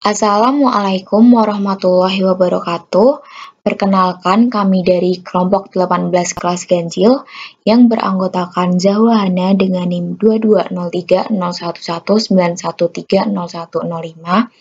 Assalamualaikum warahmatullahi wabarakatuh. Perkenalkan, kami dari kelompok 18 kelas ganjil yang beranggotakan Zahwa Hana dengan NIM 22030119130105,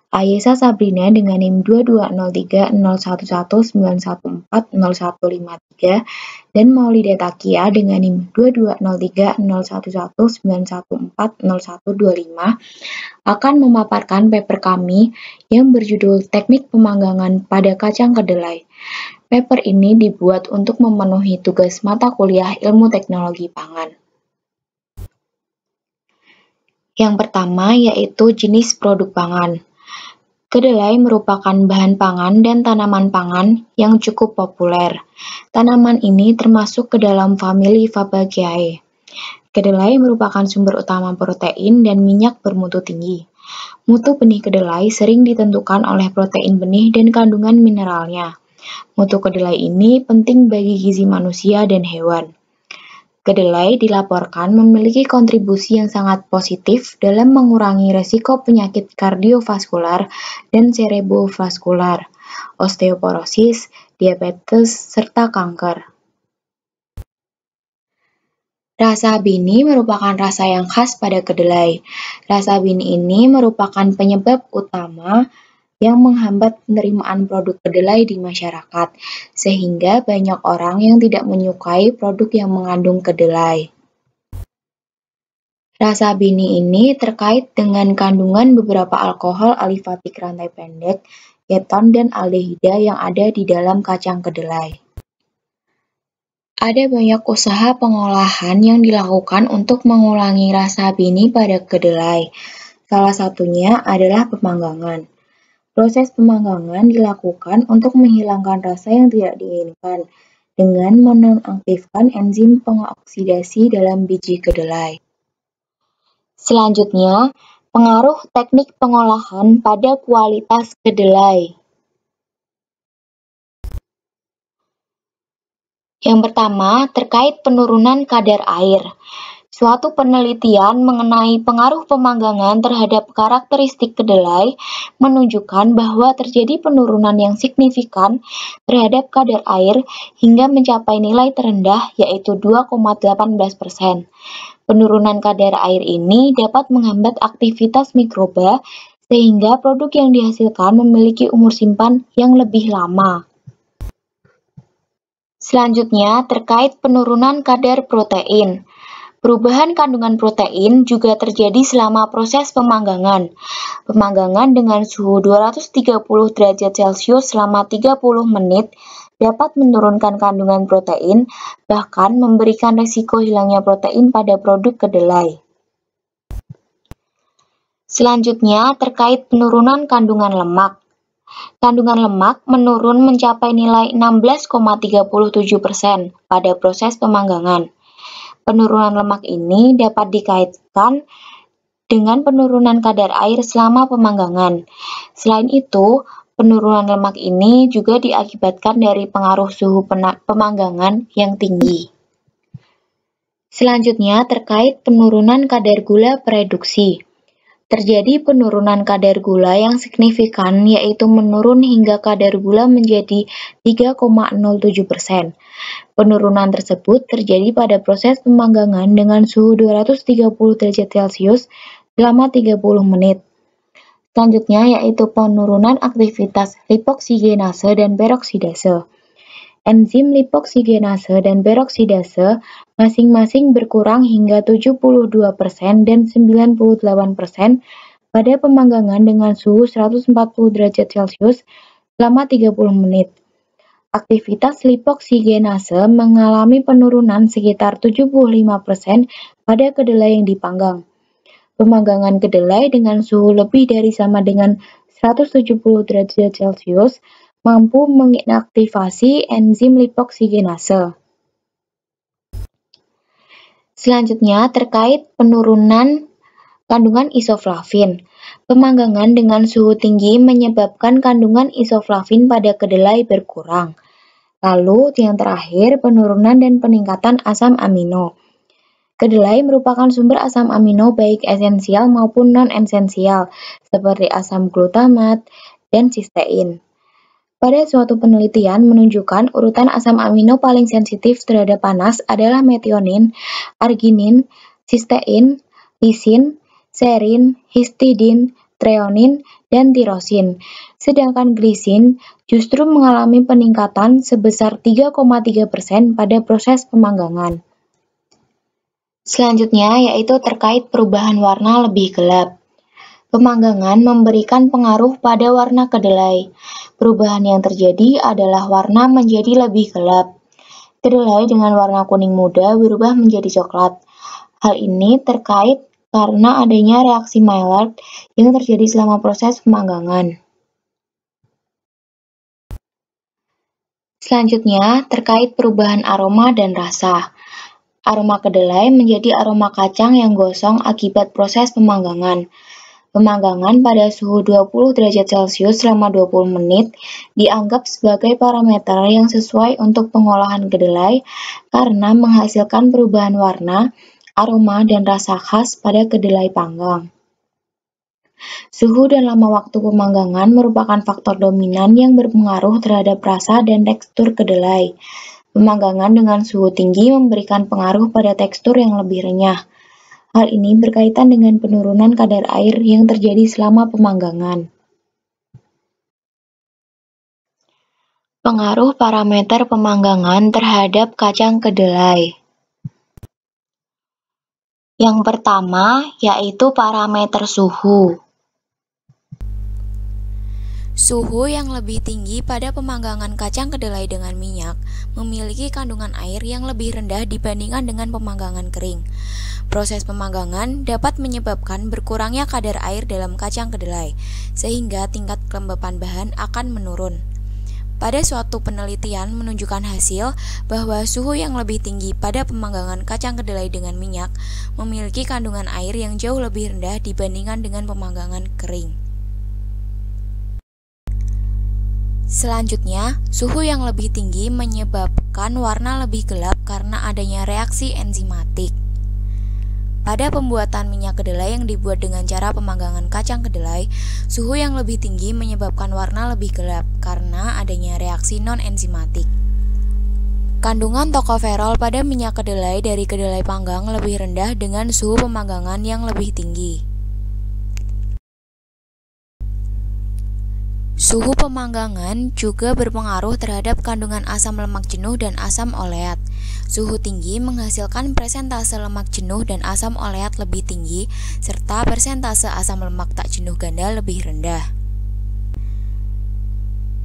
Ayesa Sabrina dengan NIM 22030119140153, dan Maulida Takia dengan NIM 22030119140125 akan memaparkan paper kami yang berjudul Teknik Pemanggangan pada Kacang Kedelai. Paper ini dibuat untuk memenuhi tugas mata kuliah Ilmu Teknologi Pangan. Yang pertama yaitu jenis produk pangan. Kedelai merupakan bahan pangan dan tanaman pangan yang cukup populer. Tanaman ini termasuk ke dalam famili Fabaceae. Kedelai merupakan sumber utama protein dan minyak bermutu tinggi. Mutu benih kedelai sering ditentukan oleh protein benih dan kandungan mineralnya. Mutu kedelai ini penting bagi gizi manusia dan hewan. Kedelai dilaporkan memiliki kontribusi yang sangat positif dalam mengurangi resiko penyakit kardiovaskular dan cerebrovaskular, osteoporosis, diabetes, serta kanker. Rasa bini merupakan rasa yang khas pada kedelai. Rasa bini ini merupakan penyebab utama yang menghambat penerimaan produk kedelai di masyarakat, sehingga banyak orang yang tidak menyukai produk yang mengandung kedelai. Rasa bini ini terkait dengan kandungan beberapa alkohol alifatik rantai pendek, keton, dan aldehida yang ada di dalam kacang kedelai. Ada banyak usaha pengolahan yang dilakukan untuk mengurangi rasa bini pada kedelai. Salah satunya adalah pemanggangan. Proses pemanggangan dilakukan untuk menghilangkan rasa yang tidak diinginkan dengan menonaktifkan enzim pengoksidasi dalam biji kedelai. Selanjutnya, pengaruh teknik pengolahan pada kualitas kedelai. Yang pertama, terkait penurunan kadar air. Suatu penelitian mengenai pengaruh pemanggangan terhadap karakteristik kedelai menunjukkan bahwa terjadi penurunan yang signifikan terhadap kadar air hingga mencapai nilai terendah yaitu 2,18%. Penurunan kadar air ini dapat menghambat aktivitas mikroba sehingga produk yang dihasilkan memiliki umur simpan yang lebih lama. Selanjutnya, terkait penurunan kadar protein. Perubahan kandungan protein juga terjadi selama proses pemanggangan. Pemanggangan dengan suhu 230 derajat Celcius selama 30 menit dapat menurunkan kandungan protein, bahkan memberikan resiko hilangnya protein pada produk kedelai. Selanjutnya, terkait penurunan kandungan lemak. Kandungan lemak menurun mencapai nilai 16,37% pada proses pemanggangan. Penurunan lemak ini dapat dikaitkan dengan penurunan kadar air selama pemanggangan. Selain itu, penurunan lemak ini juga diakibatkan dari pengaruh suhu pemanggangan yang tinggi. Selanjutnya, terkait penurunan kadar gula reduksi. Terjadi penurunan kadar gula yang signifikan, yaitu menurun hingga kadar gula menjadi 3,07%. Penurunan tersebut terjadi pada proses pemanggangan dengan suhu 230 derajat Celcius selama 30 menit. Selanjutnya yaitu penurunan aktivitas lipoksigenase dan peroksidase. Enzim lipoksigenase dan peroksidase masing-masing berkurang hingga 72% dan 98% pada pemanggangan dengan suhu 140 derajat Celcius selama 30 menit. Aktivitas lipoksigenase mengalami penurunan sekitar 75% pada kedelai yang dipanggang. Pemanggangan kedelai dengan suhu lebih dari sama dengan 170 derajat Celcius mampu mengaktifasi enzim lipoksigenase. Selanjutnya, terkait penurunan kandungan isoflavin. Pemanggangan dengan suhu tinggi menyebabkan kandungan isoflavin pada kedelai berkurang. Lalu, yang terakhir, penurunan dan peningkatan asam amino. Kedelai merupakan sumber asam amino baik esensial maupun non-esensial, seperti asam glutamat dan sistein. Pada suatu penelitian menunjukkan urutan asam amino paling sensitif terhadap panas adalah metionin, arginin, sistein, lisin, serin, histidin, treonin, dan tirosin. Sedangkan glisin justru mengalami peningkatan sebesar 3,3% pada proses pemanggangan. Selanjutnya yaitu terkait perubahan warna lebih gelap. Pemanggangan memberikan pengaruh pada warna kedelai. Perubahan yang terjadi adalah warna menjadi lebih gelap. Kedelai dengan warna kuning muda berubah menjadi coklat. Hal ini terkait karena adanya reaksi Maillard yang terjadi selama proses pemanggangan. Selanjutnya, terkait perubahan aroma dan rasa. Aroma kedelai menjadi aroma kacang yang gosong akibat proses pemanggangan. Pemanggangan pada suhu 20 derajat Celcius selama 20 menit dianggap sebagai parameter yang sesuai untuk pengolahan kedelai karena menghasilkan perubahan warna, aroma, dan rasa khas pada kedelai panggang. Suhu dan lama waktu pemanggangan merupakan faktor dominan yang berpengaruh terhadap rasa dan tekstur kedelai. Pemanggangan dengan suhu tinggi memberikan pengaruh pada tekstur yang lebih renyah. Hal ini berkaitan dengan penurunan kadar air yang terjadi selama pemanggangan. Pengaruh parameter pemanggangan terhadap kacang kedelai. Yang pertama yaitu parameter suhu. Suhu yang lebih tinggi pada pemanggangan kacang kedelai dengan minyak memiliki kandungan air yang lebih rendah dibandingkan dengan pemanggangan kering. Proses pemanggangan dapat menyebabkan berkurangnya kadar air dalam kacang kedelai, sehingga tingkat kelembapan bahan akan menurun. Pada suatu penelitian menunjukkan hasil bahwa suhu yang lebih tinggi pada pemanggangan kacang kedelai dengan minyak memiliki kandungan air yang jauh lebih rendah dibandingkan dengan pemanggangan kering. Selanjutnya, suhu yang lebih tinggi menyebabkan warna lebih gelap karena adanya reaksi enzimatik. Pada pembuatan minyak kedelai yang dibuat dengan cara pemanggangan kacang kedelai, suhu yang lebih tinggi menyebabkan warna lebih gelap karena adanya reaksi non-enzimatik. Kandungan tokoferol pada minyak kedelai dari kedelai panggang lebih rendah dengan suhu pemanggangan yang lebih tinggi. Suhu pemanggangan juga berpengaruh terhadap kandungan asam lemak jenuh dan asam oleat. Suhu tinggi menghasilkan persentase lemak jenuh dan asam oleat lebih tinggi, serta persentase asam lemak tak jenuh ganda lebih rendah.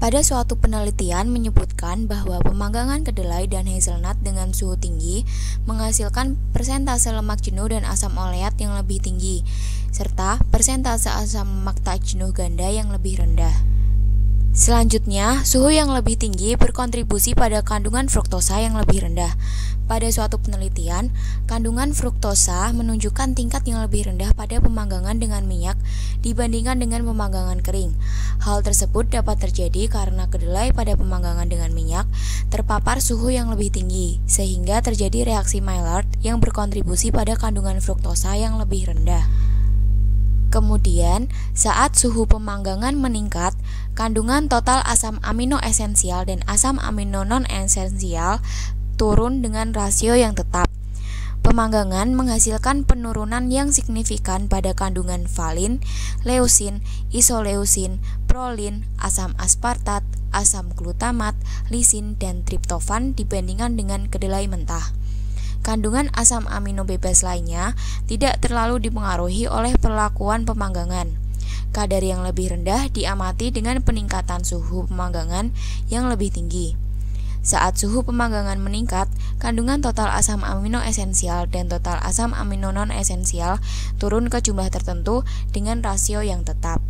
Pada suatu penelitian menyebutkan bahwa pemanggangan kedelai dan hazelnut dengan suhu tinggi menghasilkan persentase lemak jenuh dan asam oleat yang lebih tinggi, serta persentase asam lemak tak jenuh ganda yang lebih rendah. Selanjutnya, suhu yang lebih tinggi berkontribusi pada kandungan fruktosa yang lebih rendah. Pada suatu penelitian, kandungan fruktosa menunjukkan tingkat yang lebih rendah pada pemanggangan dengan minyak dibandingkan dengan pemanggangan kering. Hal tersebut dapat terjadi karena kedelai pada pemanggangan dengan minyak terpapar suhu yang lebih tinggi, sehingga terjadi reaksi Maillard yang berkontribusi pada kandungan fruktosa yang lebih rendah. Kemudian, saat suhu pemanggangan meningkat, kandungan total asam amino esensial dan asam amino non-esensial turun dengan rasio yang tetap. Pemanggangan menghasilkan penurunan yang signifikan pada kandungan valin, leusin, isoleusin, prolin, asam aspartat, asam glutamat, lisin, dan triptofan dibandingkan dengan kedelai mentah. Kandungan asam amino bebas lainnya tidak terlalu dipengaruhi oleh perlakuan pemanggangan. Kadar yang lebih rendah diamati dengan peningkatan suhu pemanggangan yang lebih tinggi. Saat suhu pemanggangan meningkat, kandungan total asam amino esensial dan total asam amino non-esensial turun ke jumlah tertentu dengan rasio yang tetap.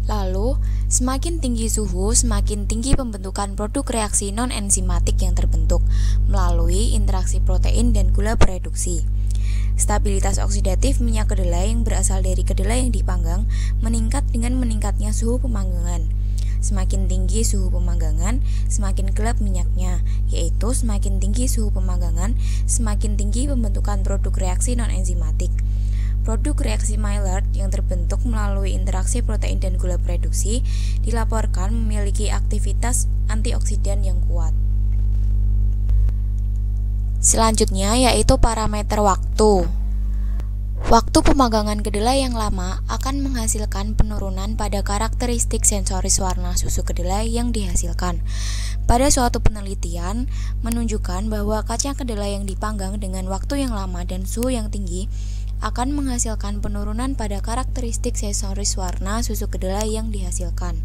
Lalu, semakin tinggi suhu, semakin tinggi pembentukan produk reaksi non-enzimatik yang terbentuk melalui interaksi protein dan gula bereduksi. Stabilitas oksidatif minyak kedelai yang berasal dari kedelai yang dipanggang meningkat dengan meningkatnya suhu pemanggangan. semakin tinggi suhu pemanggangan, semakin gelap minyaknya, yaitu semakin tinggi suhu pemanggangan, semakin tinggi pembentukan produk reaksi non-enzimatik. Produk reaksi Maillard yang terbentuk melalui interaksi protein dan gula reduksi dilaporkan memiliki aktivitas antioksidan yang kuat. Selanjutnya yaitu parameter waktu. Waktu pemanggangan kedelai yang lama akan menghasilkan penurunan pada karakteristik sensoris warna susu kedelai yang dihasilkan. Pada suatu penelitian menunjukkan bahwa kacang kedelai yang dipanggang dengan waktu yang lama dan suhu yang tinggi akan menghasilkan penurunan pada karakteristik sensoris warna susu kedelai yang dihasilkan.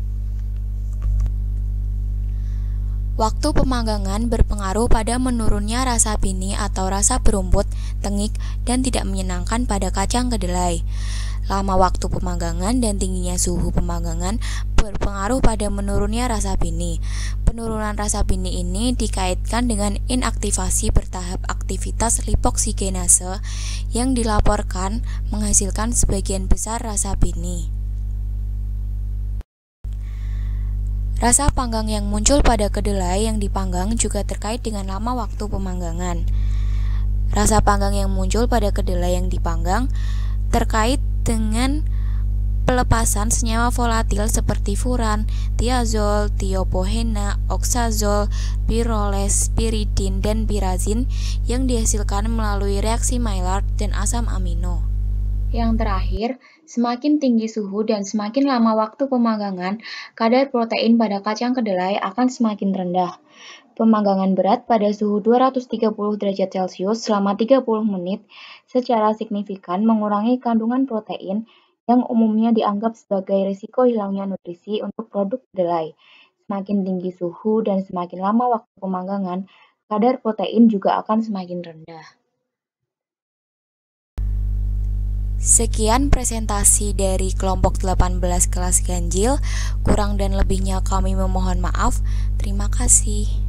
Waktu pemanggangan berpengaruh pada menurunnya rasa bini atau rasa berumput, tengik, dan tidak menyenangkan pada kacang kedelai. Lama waktu pemanggangan dan tingginya suhu pemanggangan berpengaruh pada menurunnya rasa bini. Penurunan rasa bini ini dikaitkan dengan inaktivasi bertahap aktivitas lipoksigenase yang dilaporkan menghasilkan sebagian besar rasa bini. Rasa panggang yang muncul pada kedelai yang dipanggang juga terkait dengan lama waktu pemanggangan. Rasa panggang yang muncul pada kedelai yang dipanggang terkait dengan pelepasan senyawa volatil seperti furan, thiazol, thiophena, oxazol, pyroles, pyridin, dan pyrazin yang dihasilkan melalui reaksi Maillard dan asam amino. Yang terakhir, semakin tinggi suhu dan semakin lama waktu pemanggangan, kadar protein pada kacang kedelai akan semakin rendah. Pemanggangan berat pada suhu 230 derajat Celcius selama 30 menit secara signifikan mengurangi kandungan protein yang umumnya dianggap sebagai risiko hilangnya nutrisi untuk produk kedelai. Semakin tinggi suhu dan semakin lama waktu pemanggangan, kadar protein juga akan semakin rendah. Sekian presentasi dari kelompok 18 kelas ganjil. Kurang dan lebihnya kami memohon maaf. Terima kasih.